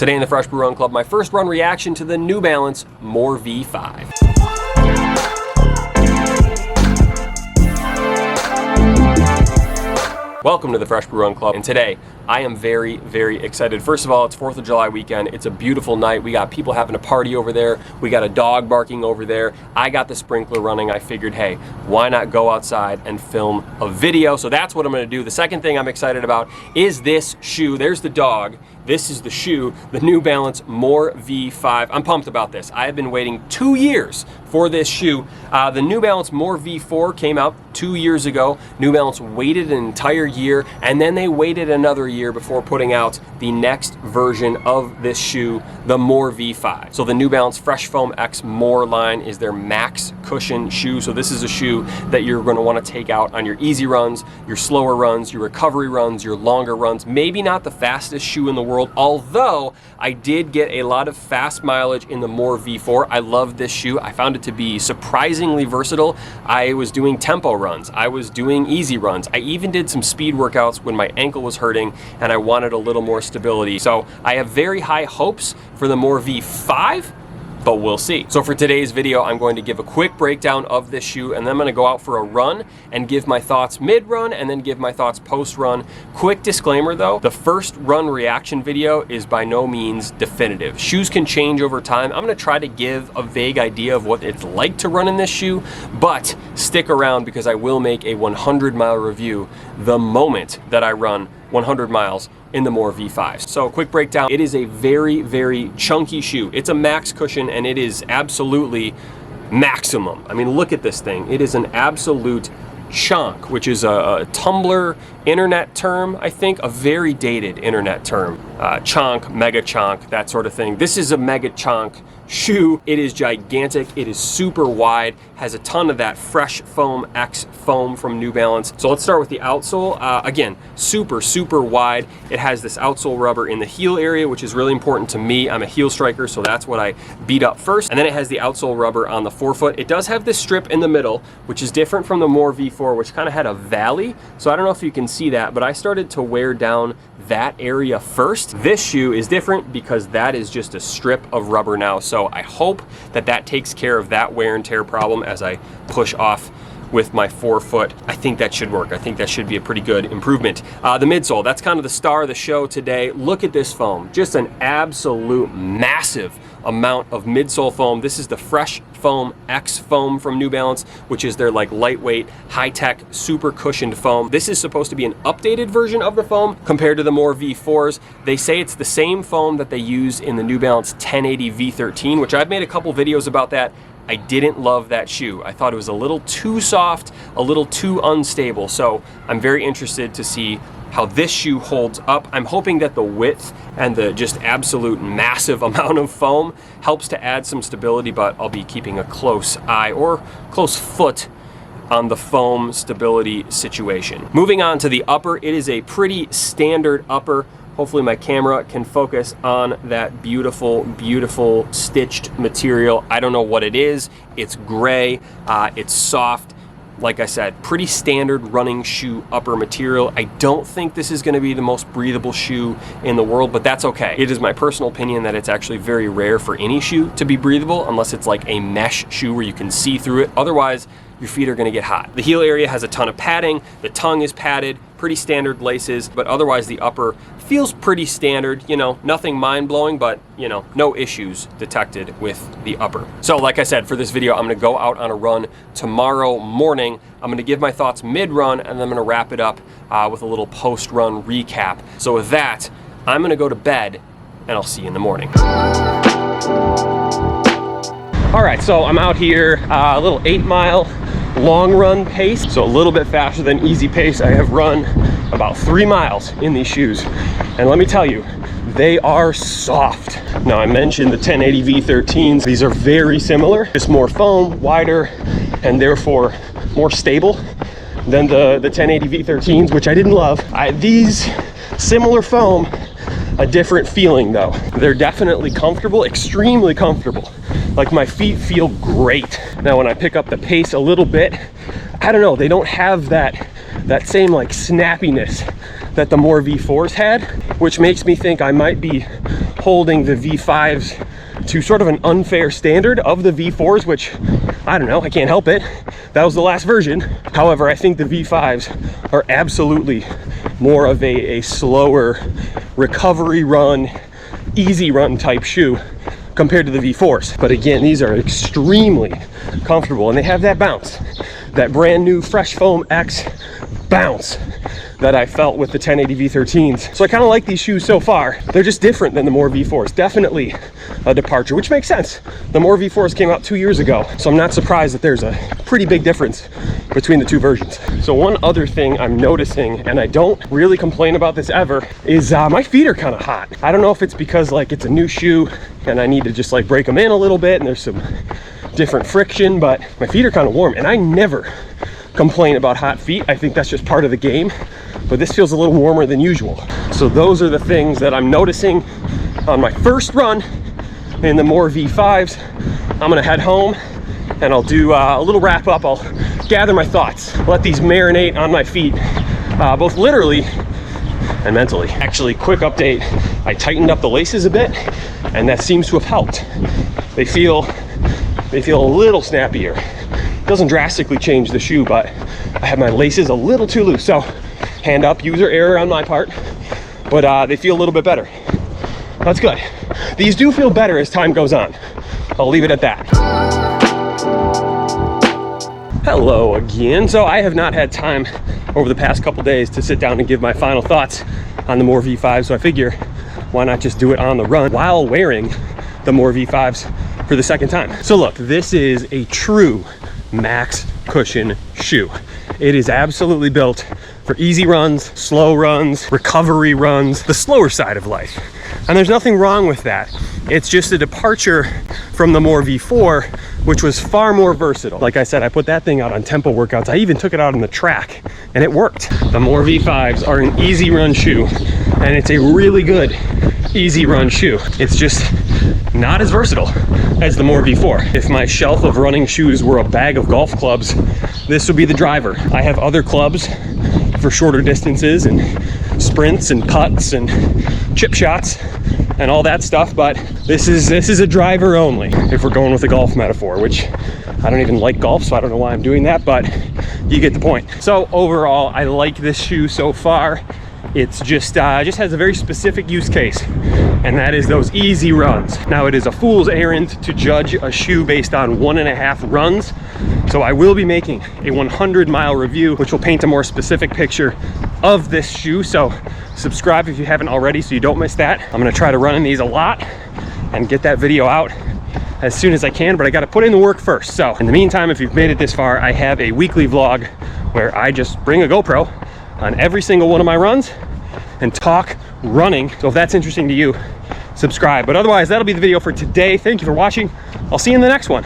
Today in the Fresh Brew Run Club, my first run reaction to the New Balance More V5. Welcome to the Fresh Brew Run Club, and today I am very, very excited. First of all, it's 4th of July weekend. It's a beautiful night. We got people having a party over there. We got a dog barking over there. I got the sprinkler running. I figured, hey, why not go outside and film a video? So that's what I'm gonna do. The second thing I'm excited about is this shoe. There's the dog. This is the shoe, the New Balance More V5. I'm pumped about this. I have been waiting 2 years for this shoe. The New Balance More V4 came out 2 years ago. New Balance waited an entire year, and then they waited another year before putting out the next version of this shoe, the More V5. So the New Balance Fresh Foam X More line is their max cushion shoe. So this is a shoe that you're gonna wanna take out on your easy runs, your slower runs, your recovery runs, your longer runs. Maybe not the fastest shoe in the world, although I did get a lot of fast mileage in the More V4. I love this shoe. I found it to be surprisingly versatile. I was doing tempo runs. I was doing easy runs. I even did some speed workouts when my ankle was hurting and I wanted a little more stability. So I have very high hopes for the More V5, but we'll see. So for today's video, I'm going to give a quick breakdown of this shoe, and then I'm gonna go out for a run and give my thoughts mid-run and then give my thoughts post-run. Quick disclaimer though, the first run reaction video is by no means definitive. Shoes can change over time. I'm gonna try to give a vague idea of what it's like to run in this shoe, but stick around because I will make a 100-mile review the moment that I run 100 miles in the More V5. So quick breakdown, it is a very, very chunky shoe. It's a max cushion and it is absolutely maximum. I mean, look at this thing. It is an absolute chunk, which is a Tumblr internet term, I think, a very dated internet term. Chonk, mega chonk, that sort of thing. This is a mega chonk shoe. It is gigantic. It is super wide, has a ton of that Fresh Foam X foam from New Balance. So let's start with the outsole. Again, super, super wide. It has this outsole rubber in the heel area, which is really important to me. I'm a heel striker, so that's what I beat up first. And then it has the outsole rubber on the forefoot. It does have this strip in the middle, which is different from the More V4, which kind of had a valley. So I don't know if you can see that, but I started to wear down that area first. This shoe is different because that is just a strip of rubber now. So I hope that that takes care of that wear and tear problem as I push off with my forefoot. I think that should work. I think that should be a pretty good improvement. The midsole, that's kind of the star of the show today. Look at this foam, just an absolute massive amount of midsole foam. This is the Fresh Foam X foam from New Balance, which is their like lightweight, high-tech, super cushioned foam. This is supposed to be an updated version of the foam compared to the More V4s. They say it's the same foam that they use in the New Balance 1080 V13, which I've made a couple videos about that. I didn't love that shoe. I thought it was a little too soft, a little too unstable. So I'm very interested to see how this shoe holds up. I'm hoping that the width and the just absolute massive amount of foam helps to add some stability, but I'll be keeping a close eye or close foot on the foam stability situation. Moving on to the upper, it is a pretty standard upper. Hopefully my camera can focus on that beautiful, beautiful stitched material. I don't know what it is. It's gray, it's soft. Like I said, pretty standard running shoe upper material. I don't think this is gonna be the most breathable shoe in the world, but that's okay. It is my personal opinion that it's actually very rare for any shoe to be breathable unless it's like a mesh shoe where you can see through it. Otherwise, your feet are gonna get hot. The heel area has a ton of padding. The tongue is padded, pretty standard laces, but otherwise the upper feels pretty standard, you know, nothing mind-blowing, but you know, no issues detected with the upper. So like I said, for this video, I'm gonna go out on a run tomorrow morning. I'm gonna give my thoughts mid-run and then I'm gonna wrap it up with a little post-run recap. So with that, I'm gonna go to bed and I'll see you in the morning. All right, so I'm out here, a little 8-mile long run pace, so a little bit faster than easy pace. I have run about 3 miles in these shoes, and let me tell you, they are soft. Now I mentioned the 1080 V13s. These are very similar, just more foam, wider, and therefore more stable than the 1080 V13s, which I didn't love. These similar foam, a different feeling though. They're definitely comfortable, extremely comfortable. Like my feet feel great. Now when I pick up the pace a little bit, I don't know, they don't have that same like snappiness that the More V4s had, which makes me think I might be holding the V5s to sort of an unfair standard of the V4s, which I don't know, I can't help it. That was the last version. However, I think the V5s are absolutely more of a slower recovery run, easy run type shoe compared to the V4s. But again, these are extremely comfortable and they have that bounce, that brand new Fresh Foam X bounce that I felt with the 1080 V13s. So I kind of like these shoes so far. They're just different than the More V4s. Definitely a departure, which makes sense. The More V4s came out 2 years ago, so I'm not surprised that there's a pretty big difference between the two versions. So one other thing I'm noticing, and I don't really complain about this ever, is my feet are kind of hot. I don't know if it's because like it's a new shoe and I need to just like break them in a little bit and there's some different friction, but my feet are kind of warm and I never complain about hot feet. I think that's just part of the game, but this feels a little warmer than usual. So those are the things that I'm noticing on my first run in the More V5s. I'm gonna head home and I'll do a little wrap up. I'll gather my thoughts, let these marinate on my feet, both literally and mentally. Actually, quick update, I tightened up the laces a bit and that seems to have helped. They feel a little snappier. Doesn't drastically change the shoe, but I have my laces a little too loose. So hand up, user error on my part, but they feel a little bit better. That's good. These do feel better as time goes on. I'll leave it at that. Hello again. So I have not had time over the past couple days to sit down and give my final thoughts on the More V5. So I figure why not just do it on the run while wearing the More V5s for the second time. So look, this is a true max cushion shoe. It is absolutely built for easy runs, slow runs, recovery runs, the slower side of life. And there's nothing wrong with that. It's just a departure from the More V4, which was far more versatile. Like I said, I put that thing out on tempo workouts. I even took it out on the track and it worked. The More V5s are an easy run shoe and it's a really good easy run shoe. It's just not as versatile as the More V4. If my shelf of running shoes were a bag of golf clubs, this would be the driver. I have other clubs for shorter distances and sprints and putts and chip shots and all that stuff, but this is a driver only if we're going with a golf metaphor, which I don't even like golf, so I don't know why I'm doing that, but you get the point. So overall, I like this shoe so far. It's just has a very specific use case, and that is those easy runs. Now, it is a fool's errand to judge a shoe based on 1.5 runs, so I will be making a 100-mile review, which will paint a more specific picture of this shoe. So subscribe if you haven't already so you don't miss that. I'm gonna try to run in these a lot and get that video out as soon as I can, but I gotta put in the work first. So in the meantime, if you've made it this far, I have a weekly vlog where I just bring a GoPro on every single one of my runs and talk running. So if that's interesting to you, subscribe. But otherwise, that'll be the video for today. Thank you for watching. I'll see you in the next one.